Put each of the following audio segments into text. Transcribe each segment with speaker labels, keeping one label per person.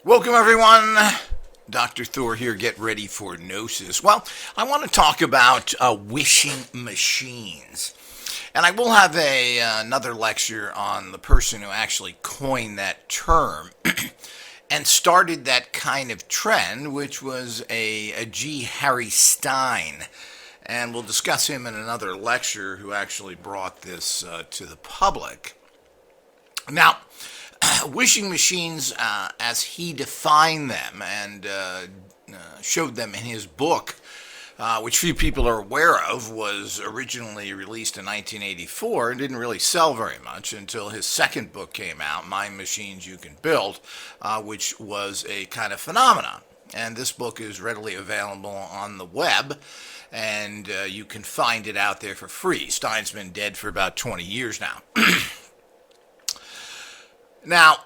Speaker 1: Welcome, everyone. Dr. Thor here. Get ready for Gnosis. Well, I want to talk about wishing machines. And I will have another lecture on the person who actually coined that term and started that kind of trend, which was a G. Harry Stein. And we'll discuss him in another lecture who actually brought this to the public. Now, wishing machines, as he defined them and showed them in his book, which few people are aware of, was originally released in 1984 and didn't really sell very much until his second book came out, My Machines You Can Build, which was a kind of phenomenon. And this book is readily available on the web, and you can find it out there for free. Stein's been dead for about 20 years now. Now,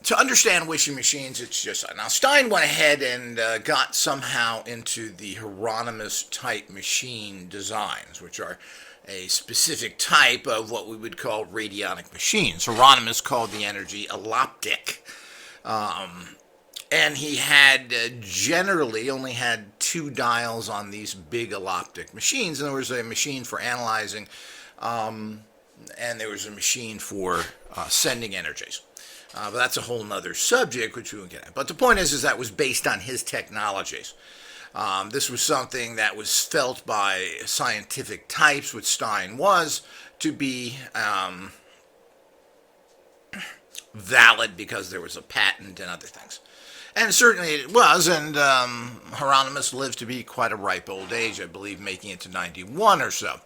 Speaker 1: to understand wishing machines, it's just... Now, Stein went ahead and got somehow into the Hieronymus type machine designs, which are a specific type of what we would call radionic machines. Hieronymus called the energy alloptic. And he had generally only had two dials on these big alloptic machines. And there was a machine for analyzing, and there was a machine for sending energies. But that's a whole nother subject, which we won't get at. But the point is that was based on his technologies. This was something that was felt by scientific types, which Stein was, to be valid because there was a patent and other things. And certainly it was, and Hieronymus lived to be quite a ripe old age, I believe, making it to 91 or so.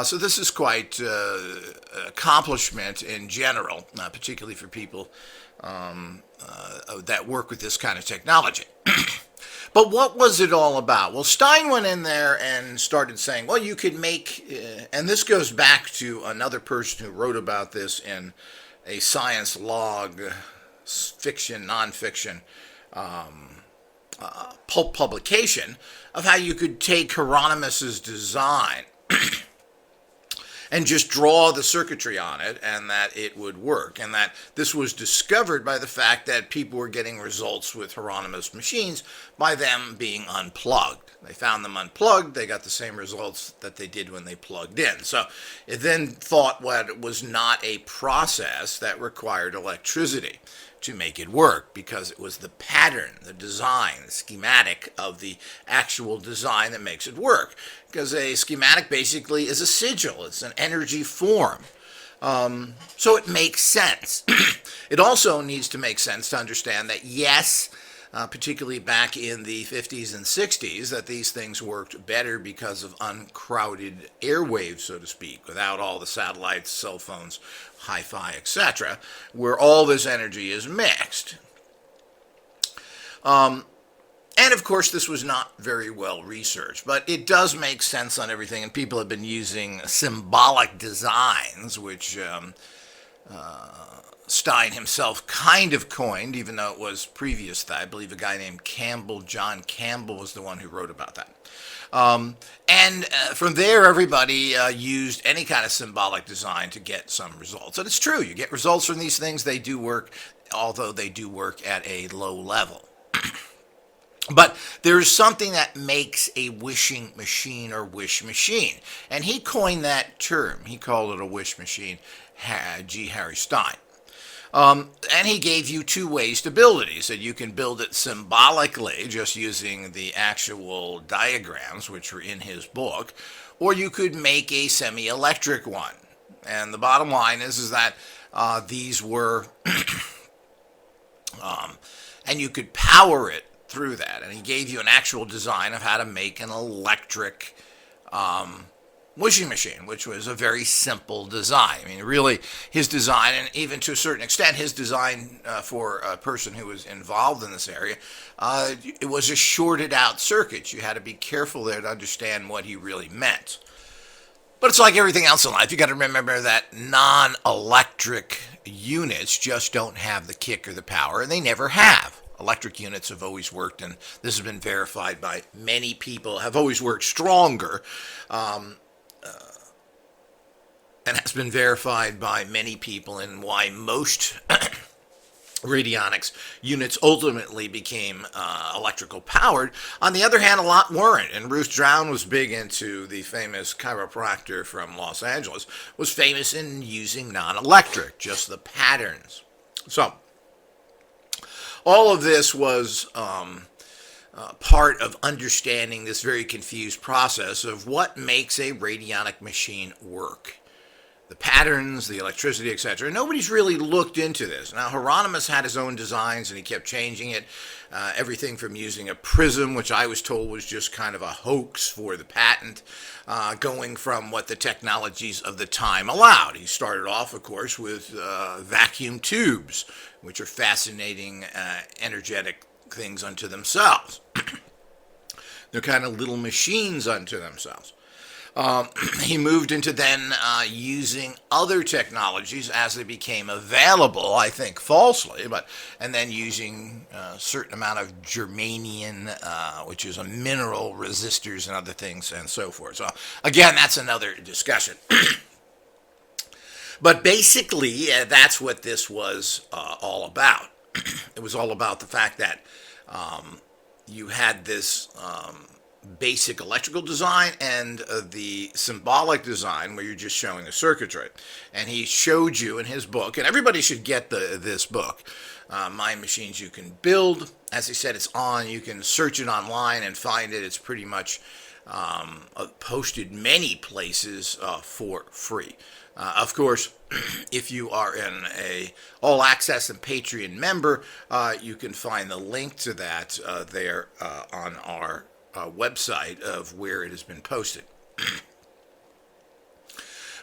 Speaker 1: So this is quite accomplishment in general, particularly for people that work with this kind of technology. But what was it all about? Well, Stein went in there and started saying, well, you could make, and this goes back to another person who wrote about this in a science log, fiction, nonfiction, pulp publication, of how you could take Hieronymus's design and just draw the circuitry on it, and that it would work. And that this was discovered by the fact that people were getting results with Hieronymus machines by them being unplugged. They found them unplugged, they got the same results that they did when they plugged in. So it then thought what it was not a process that required electricity to make it work, because it was the pattern, the design, the schematic of the actual design that makes it work. Because a schematic basically is a sigil, it's an energy form. So it makes sense. It also needs to make sense to understand that, yes, particularly back in the 50s and 60s, that these things worked better because of uncrowded airwaves, so to speak, without all the satellites, cell phones, hi-fi, etc., where all this energy is mixed. And of course, this was not very well researched, but it does make sense on everything, and people have been using symbolic designs, which Stein himself kind of coined, even though it was previous to that. I believe a guy named Campbell, John Campbell, was the one who wrote about that. And from there, everybody used any kind of symbolic design to get some results. And it's true, you get results from these things. They do work, although they do work at a low level. But there's something that makes a wishing machine or wish machine. And he coined that term. He called it a wish machine, G. Harry Stein. And he gave you two ways to build it. He said you can build it symbolically, just using the actual diagrams, which were in his book, or you could make a semi-electric one. And the bottom line is that these were, and you could power it through that. And he gave you an actual design of how to make an electric wishing machine, which was a very simple design. I mean, really, his design, and even to a certain extent, his design for a person who was involved in this area, it was a shorted out circuit. You had to be careful there to understand what he really meant. But it's like everything else in life. You got to remember that non-electric units just don't have the kick or the power, and they never have. Electric units have always worked, and this has been verified by many people, have always worked stronger, and has been verified by many people, and why most radionics units ultimately became electrical powered. On the other hand, a lot weren't. And Ruth Drown was big into the famous chiropractor from Los Angeles, was famous in using non-electric, just the patterns. So all of this was part of understanding this very confused process of what makes a radionic machine work. The patterns, the electricity, etc. Nobody's really looked into this. Now, Hieronymus had his own designs, and he kept changing it. Everything from using a prism, which I was told was just kind of a hoax for the patent, going from what the technologies of the time allowed. He started off, of course, with vacuum tubes, which are fascinating, energetic things unto themselves. They're kind of little machines unto themselves. He moved into then using other technologies as they became available, I think falsely, and then using a certain amount of germanium, which is a mineral, resistors and other things and so forth. So again, that's another discussion. But basically, that's what this was all about. It was all about the fact that you had this basic electrical design and the symbolic design where you're just showing the circuitry. And he showed you in his book, and everybody should get this book, Mind Machines You Can Build. As he said, it's on. You can search it online and find it. It's pretty much posted many places for free. Of course, if you are an All Access and Patreon member, you can find the link to that there on our website of where it has been posted.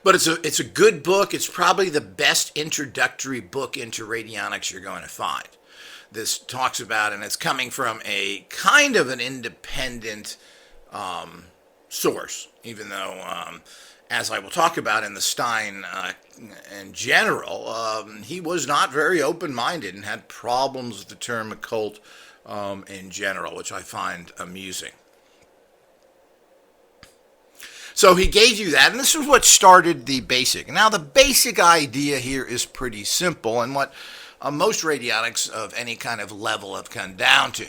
Speaker 1: But it's a good book. It's probably the best introductory book into radionics you're going to find. This talks about, and it's coming from a kind of an independent source, even though, as I will talk about in the Stein in general, he was not very open-minded and had problems with the term occult in general, which I find amusing. So he gave you that, and this is what started the basic. Now, the basic idea here is pretty simple, and what most radionics of any kind of level have come down to.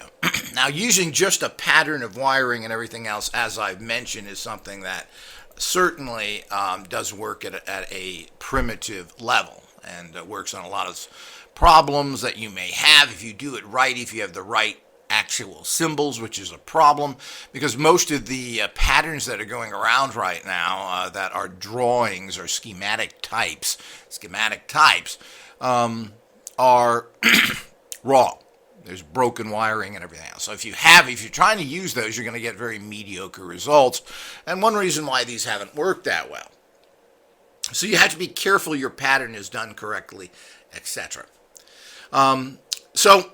Speaker 1: Now, using just a pattern of wiring and everything else, as I've mentioned, is something that certainly does work at a primitive level, and works on a lot of problems that you may have if you do it right, if you have the right actual symbols, which is a problem, because most of the patterns that are going around right now that are drawings or schematic types are wrong. There's broken wiring and everything else. So if you're trying to use those, you're going to get very mediocre results. And one reason why these haven't worked that well. So you have to be careful your pattern is done correctly, etc. So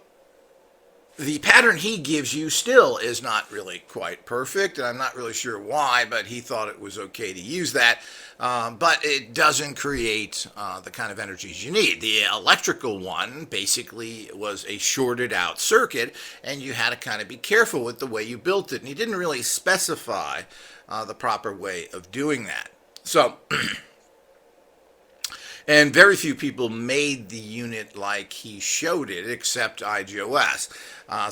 Speaker 1: the pattern he gives you still is not really quite perfect, and I'm not really sure why, but he thought it was okay to use that. But it doesn't create the kind of energies you need. The electrical one basically was a shorted out circuit, and you had to kind of be careful with the way you built it. And he didn't really specify the proper way of doing that. So, and very few people made the unit like he showed it, except IGOS.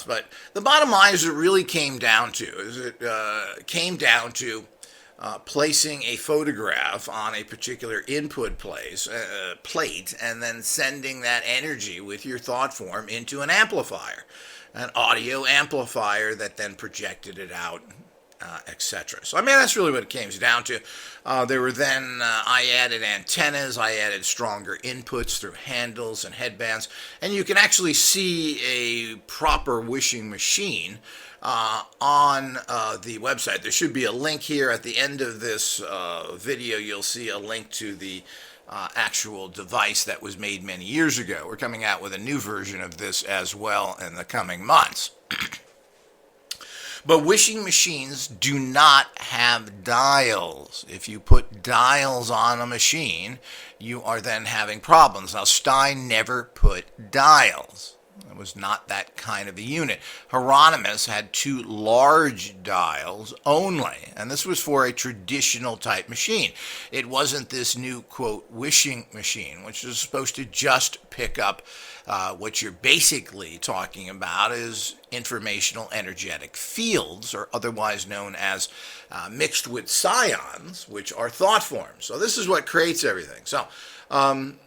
Speaker 1: But the bottom line is it really came down to, placing a photograph on a particular input plate and then sending that energy with your thought form into an amplifier, an audio amplifier that then projected it out, etc. So, I mean, that's really what it came down to. There were then, I added antennas, I added stronger inputs through handles and headbands, and you can actually see a proper wishing machine on the website. There should be a link here at the end of this video. You'll see a link to the actual device that was made many years ago. We're coming out with a new version of this as well in the coming months. But wishing machines do not have dials. If you put dials on a machine, you are then having problems. Now, Stein never put dials. It was not that kind of a unit. Hieronymus had 2 large dials only, and this was for a traditional type machine. It wasn't this new, quote, wishing machine, which is supposed to just pick up what you're basically talking about is informational energetic fields, or otherwise known as mixed with psions, which are thought forms. So this is what creates everything. So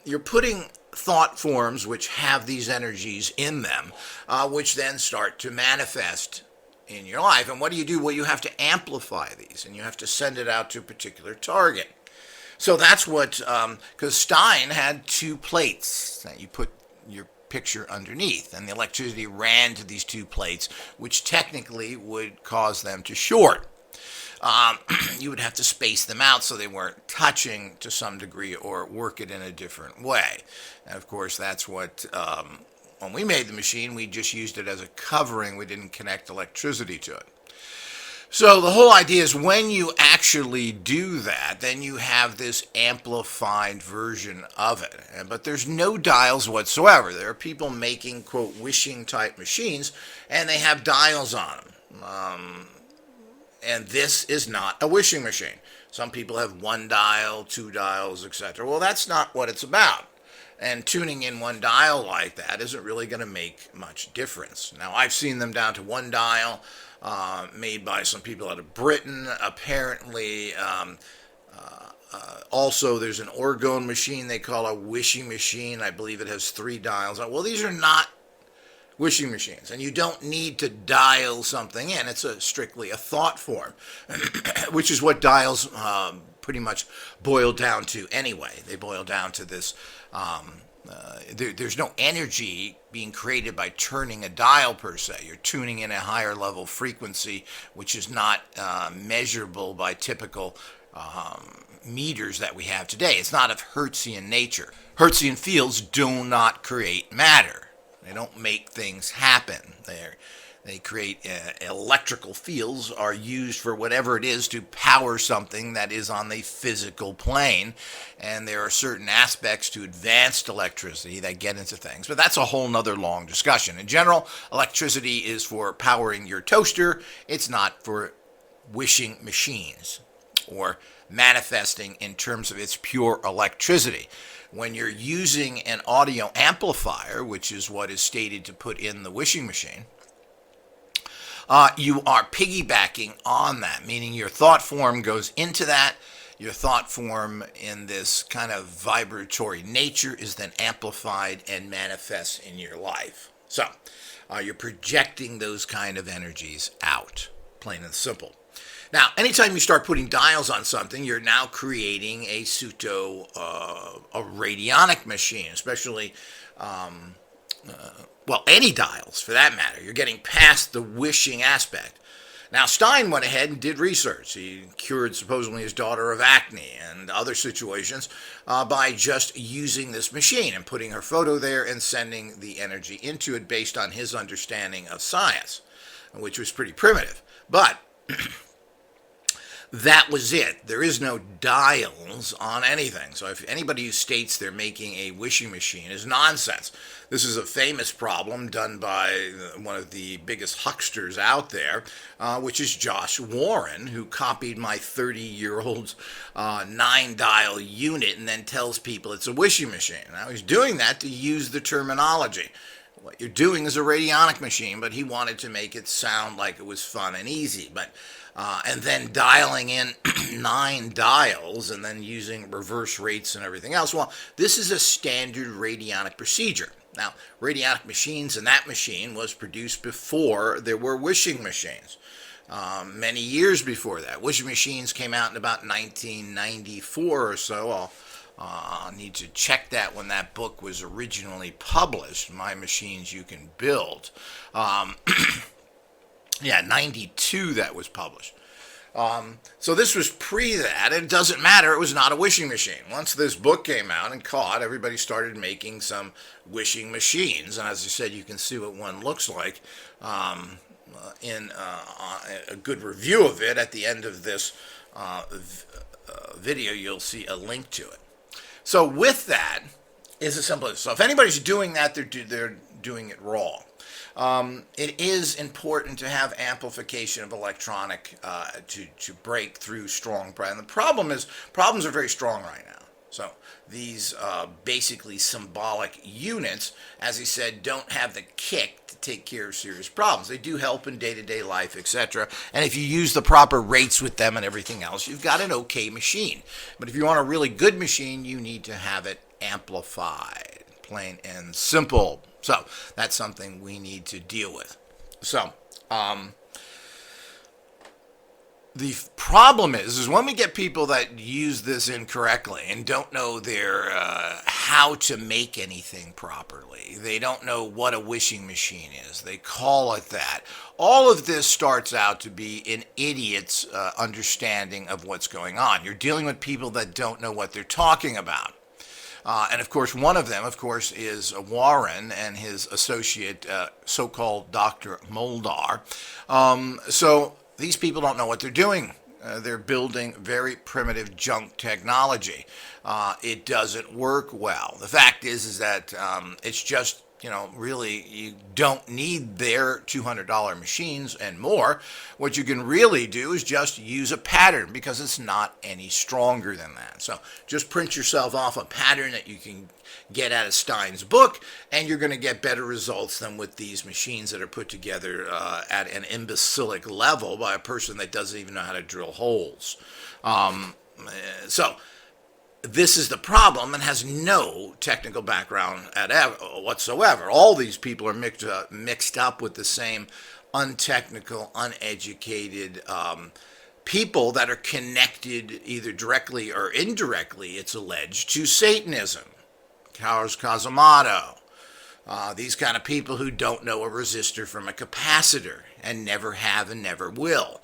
Speaker 1: you're putting thought forms which have these energies in them, which then start to manifest in your life. And what do you do? Well, you have to amplify these, and you have to send it out to a particular target. So that's what, because Stein had 2 plates that you put your picture underneath, and the electricity ran to these 2 plates, which technically would cause them to short. You would have to space them out so they weren't touching to some degree, or work it in a different way. And of course, that's what, when we made the machine, we just used it as a covering. We didn't connect electricity to it. So the whole idea is when you actually do that, then you have this amplified version of it. But there's no dials whatsoever. There are people making, quote, wishing type machines, and they have dials on them. And this is not a wishing machine. Some people have 1 dial, 2 dials, etc. Well, that's not what it's about. And tuning in 1 dial like that isn't really going to make much difference. Now, I've seen them down to 1 dial, made by some people out of Britain. Apparently, also there's an orgone machine they call a wishing machine. I believe it has 3 dials. Well, these are not wishing machines, and you don't need to dial something in. It's strictly a thought form, which is what dials pretty much boil down to anyway. They boil down to this, there's no energy being created by turning a dial per se. You're tuning in a higher level frequency, which is not measurable by typical meters that we have today. It's not of Hertzian nature. Hertzian fields do not create matter. They don't make things happen. They create electrical fields, are used for whatever it is to power something that is on the physical plane. And there are certain aspects to advanced electricity that get into things. But that's a whole nother long discussion. In general, electricity is for powering your toaster. It's not for wishing machines or manifesting in terms of its pure electricity. When you're using an audio amplifier, which is what is stated to put in the wishing machine, you are piggybacking on that, meaning your thought form goes into that. Your thought form in this kind of vibratory nature is then amplified and manifests in your life. So you're projecting those kind of energies out, plain and simple. Now, anytime you start putting dials on something, you're now creating a a radionic machine, especially, any dials for that matter. You're getting past the wishing aspect. Now, Stein went ahead and did research. He cured supposedly his daughter of acne and other situations by just using this machine and putting her photo there and sending the energy into it based on his understanding of science, which was pretty primitive. But that was it. There is no dials on anything. So if anybody who states they're making a wishing machine is nonsense. This is a famous problem done by one of the biggest hucksters out there, which is Josh Warren, who copied my 30-year-old 9-dial unit and then tells people it's a wishing machine. Now, he's doing that to use the terminology. What you're doing is a radionic machine, but he wanted to make it sound like it was fun and easy. And then dialing in 9 dials and then using reverse rates and everything else. Well, this is a standard radionic procedure. Now, radionic machines and that machine was produced before there were wishing machines. Many years before that. Wishing machines came out in about 1994 or so. I'll need to check that when that book was originally published, My Machines You Can Build. 92 that was published. So this was pre that, and it doesn't matter, it was not a wishing machine. Once this book came out and caught, everybody started making some wishing machines, and as I said, you can see what one looks like in a good review of it. At the end of this video, you'll see a link to it. So with that is a simple. So if anybody's doing that, they're doing it wrong. It is important to have amplification of electronic to break through strong. And the problem is, problems are very strong right now. So these basically symbolic units, as he said, don't have the kick to take care of serious problems. They do help in day-to-day life, etc. And if you use the proper rates with them and everything else, you've got an okay machine. But if you want a really good machine, you need to have it amplified, plain and simple. So that's something we need to deal with. So the problem is when we get people that use this incorrectly and don't know their how to make anything properly. They don't know what a wishing machine is. They call it that. All of this starts out to be an idiot's understanding of what's going on. You're dealing with people that don't know what they're talking about. And of course, one of them, of course, is Warren and his associate, so-called Dr. Moldar. So these people don't know what they're doing. They're building very primitive junk technology. It doesn't work well. The fact is that it's just, really, you don't need their $200 machines and more. What you can really do is just use a pattern because it's not any stronger than that. So just print yourself off a pattern that you can get out of Stein's book, and you're going to get better results than with these machines that are put together at an imbecilic level by a person that doesn't even know how to drill holes. So this is the problem and has no technical background whatsoever. All these people are mixed up with the same untechnical, uneducated people that are connected either directly or indirectly, it's alleged, to Satanism. Carlos Casamado. These kind of people who don't know a resistor from a capacitor and never have and never will.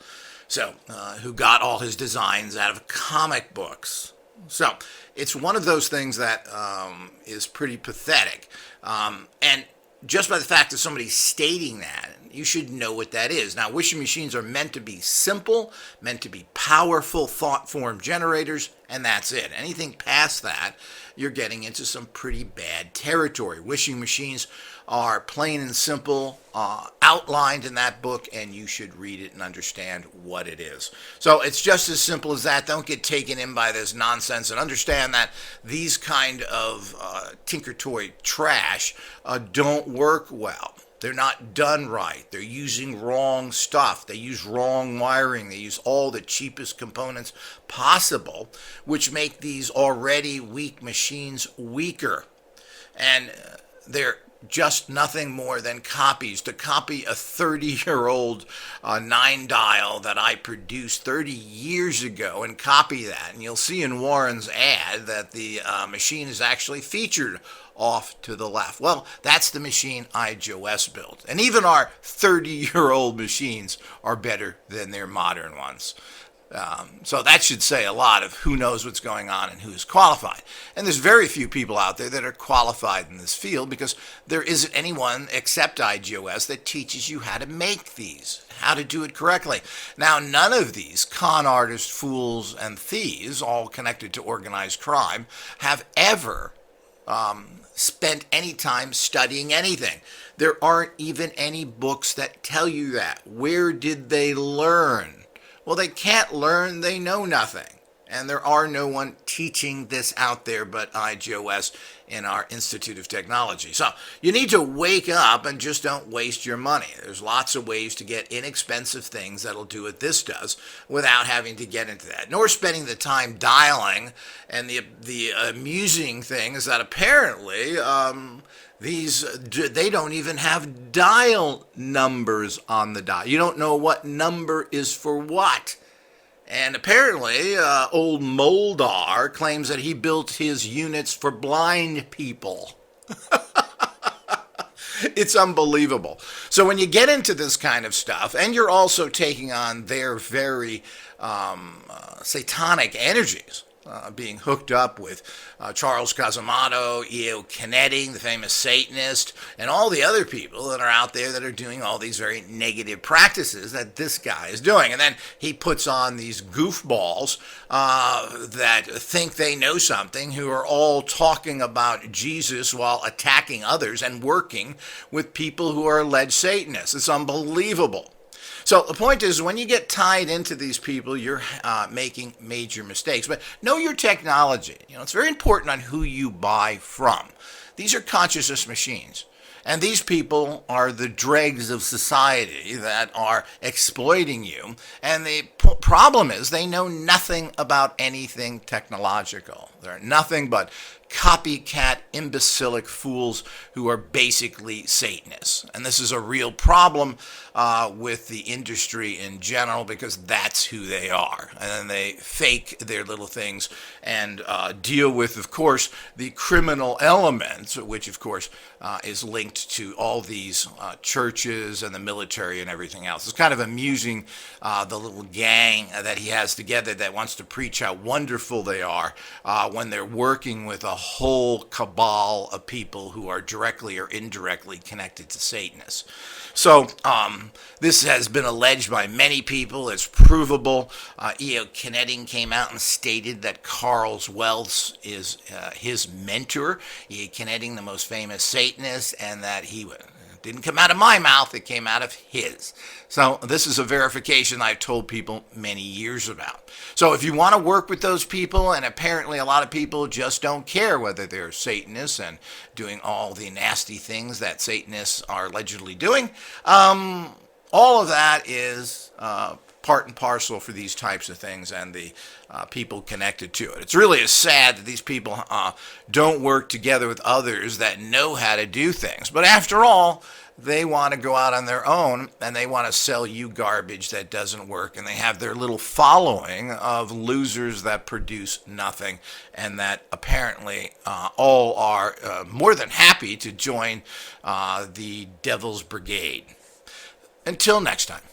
Speaker 1: So, who got all his designs out of comic books. So it's one of those things that is pretty pathetic. And just by the fact that somebody's stating that, you should know what that is. Now, wishing machines are meant to be simple, meant to be powerful thought form generators, and that's it. Anything past that, you're getting into some pretty bad territory. Wishing machines are plain and simple, outlined in that book, and you should read it and understand what it is. So it's just as simple as that. Don't get taken in by this nonsense and understand that these kind of tinker toy trash don't work well. They're not done right. They're using wrong stuff. They use wrong wiring. They use all the cheapest components possible, which make these already weak machines weaker. And they're just nothing more than copies. To copy a 30-year-old 9-dial that I produced 30 years ago and copy that, and you'll see in Warren's ad that the machine is actually featured off to the left. Well, that's the machine IGOS built. And even our 30-year-old machines are better than their modern ones. So that should say a lot of who knows what's going on and who's qualified. And there's very few people out there that are qualified in this field because there isn't anyone except IGOS that teaches you how to make these, how to do it correctly. Now, none of these con artists, fools, and thieves, all connected to organized crime, have ever spent any time studying anything. There aren't even any books that tell you that. Where did they learn? Well, they can't learn, they know nothing. And there are no one teaching this out there but IGOS in our Institute of Technology. So you need to wake up and just don't waste your money. There's lots of ways to get inexpensive things that'll do what this does without having to get into that, nor spending the time dialing. And the amusing thing is that apparently they don't even have dial numbers on the dial. You don't know what number is for what. And apparently, old Moldar claims that he built his units for blind people. It's unbelievable. So when you get into this kind of stuff, and you're also taking on their very satanic energies, being hooked up with Charles Cosamato, E.O. Kinetti, the famous Satanist, and all the other people that are out there that are doing all these very negative practices that this guy is doing. And then he puts on these goofballs that think they know something, who are all talking about Jesus while attacking others and working with people who are alleged Satanists. It's unbelievable. So the point is, when you get tied into these people, you're making major mistakes. But know your technology. It's very important on who you buy from. These are consciousness machines. And these people are the dregs of society that are exploiting you. And the problem is they know nothing about anything technological. They're nothing but copycat, imbecilic fools who are basically Satanists. And this is a real problem with the industry in general, because that's who they are. And then they fake their little things and deal with, of course, the criminal elements, which, of course, is linked to all these churches and the military and everything else. It's kind of amusing, the little gang that he has together that wants to preach how wonderful they are when they're working with a whole cabal of people who are directly or indirectly connected to Satanists. So this has been alleged by many people. It's provable. E.O. Kinetti came out and stated that Carl Wells is his mentor. E.O. Kinetti, the most famous Satanist, and that he didn't come out of my mouth, it came out of his. So this is a verification I've told people many years about. So if you want to work with those people, and apparently a lot of people just don't care whether they're Satanists and doing all the nasty things that Satanists are allegedly doing, all of that is part and parcel for these types of things and the people connected to it. It's really sad that these people don't work together with others that know how to do things. But after all, they want to go out on their own, and they want to sell you garbage that doesn't work, and they have their little following of losers that produce nothing, and that apparently all are more than happy to join the Devil's Brigade. Until next time.